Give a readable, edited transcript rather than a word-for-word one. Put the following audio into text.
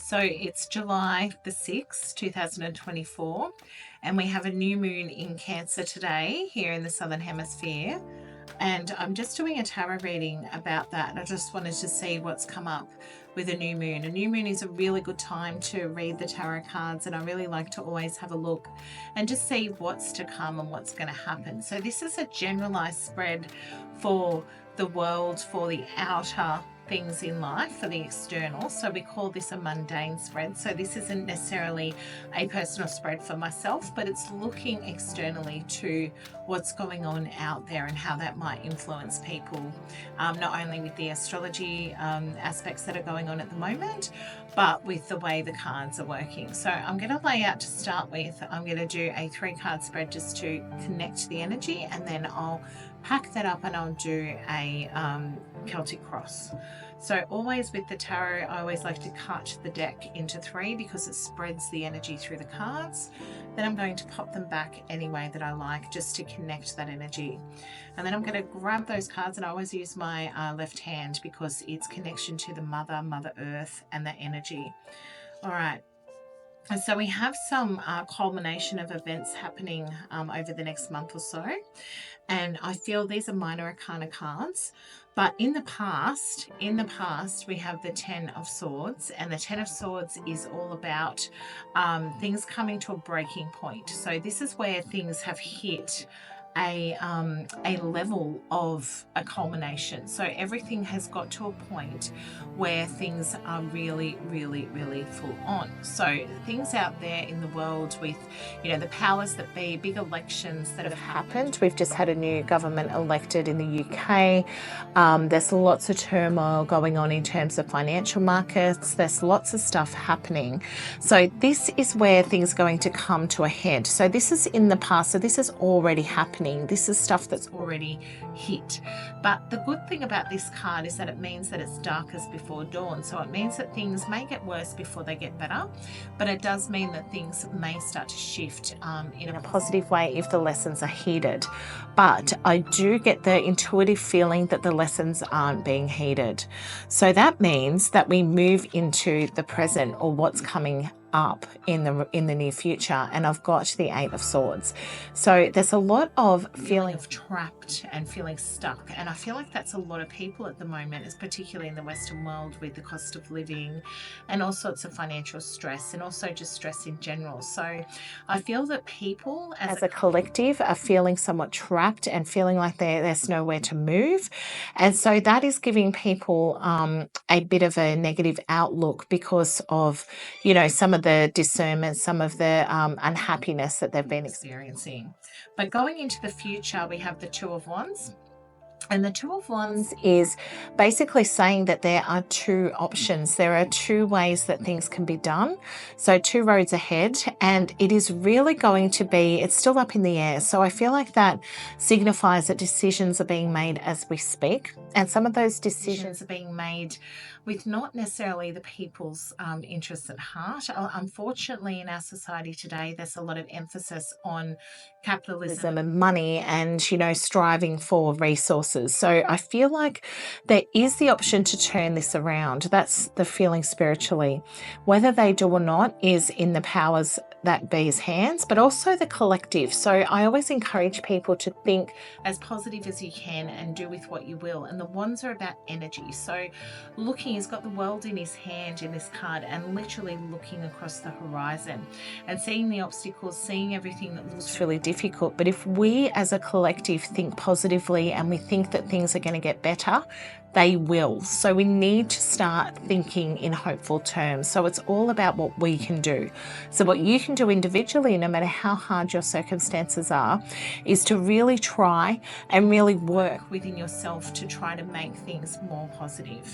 So it's July the 6th, 2024, and we have a new moon in Cancer today here in the Southern Hemisphere. And I'm just doing a tarot reading about that. I just wanted to see what's come up with a new moon. A new moon is a really good time to read the tarot cards, and I really like to always have a look and just see what's to come and what's going to happen. So this is a generalized spread for the world, for the outer things in life, for the external. So we call this a mundane spread. So this isn't necessarily a personal spread for myself, but it's looking externally to what's going on out there and how that might influence people, not only with the astrology aspects that are going on at the moment, but with the way the cards are working. So I'm going to lay out to start with. I'm going to do a 3-card spread just to connect the energy, and then I'll pack that up and I'll do a Celtic cross. So always with the tarot, I always like to cut the deck into 3 because it spreads the energy through the cards. Then I'm going to pop them back any way that I like, just to connect that energy. And then I'm going to grab those cards, and I always use my left hand because it's connection to the Mother Earth, and that energy. All right. And so we have some culmination of events happening over the next month or so. And I feel these are minor arcana cards. But in the past, we have the 10 of Swords, and the 10 of Swords is all about things coming to a breaking point. So this is where things have hit a level of a culmination. So everything has got to a point where things are really, really, really full on. So things out there in the world with, the powers that be, big elections that have happened. We've just had a new government elected in the UK. There's lots of turmoil going on in terms of financial markets. There's lots of stuff happening. So this is where things are going to come to a head. So this is in the past. So this is already happening. This is stuff that's already hit. But the good thing about this card is that it means that it's darkest before dawn. So it means that things may get worse before they get better, but it does mean that things may start to shift in a positive way if the lessons are heeded. But I do get the intuitive feeling that the lessons aren't being heeded. So that means that we move into the present, or what's coming up in the near future. And I've got the 8 of Swords. So there's a lot of feeling of trapped and feeling stuck, and I feel like that's a lot of people at the moment, is particularly in the Western world, with the cost of living and all sorts of financial stress, and also just stress in general. So I feel that people as a collective are feeling somewhat trapped and feeling like there's nowhere to move. And so that is giving people a bit of a negative outlook because of, some of the discernment, some of the unhappiness that they've been experiencing. But going into the future, we have the 2 of Wands. And the 2 of Wands is basically saying that there are 2 options. There are 2 ways that things can be done. So 2 roads ahead, and it is really going to be, it's still up in the air. So I feel like that signifies that decisions are being made as we speak. And some of those decisions are being made with not necessarily the people's interests at heart. Unfortunately, in our society today, there's a lot of emphasis on capitalism and money and, striving for resources. So I feel like there is the option to turn this around. That's the feeling spiritually. Whether they do or not is in the powers that be's hands, but also the collective. So I always encourage people to think as positive as you can and do with what you will. And the Wands are about energy. So he's got the world in his hand in this card, and literally looking across the horizon and seeing the obstacles, seeing everything that looks really difficult. But if we as a collective think positively and we think that things are going to get better, they will. So we need to start thinking in hopeful terms. So it's all about what we can do. So what you can do individually, no matter how hard your circumstances are, is to really try and really work within yourself to try to make things more positive.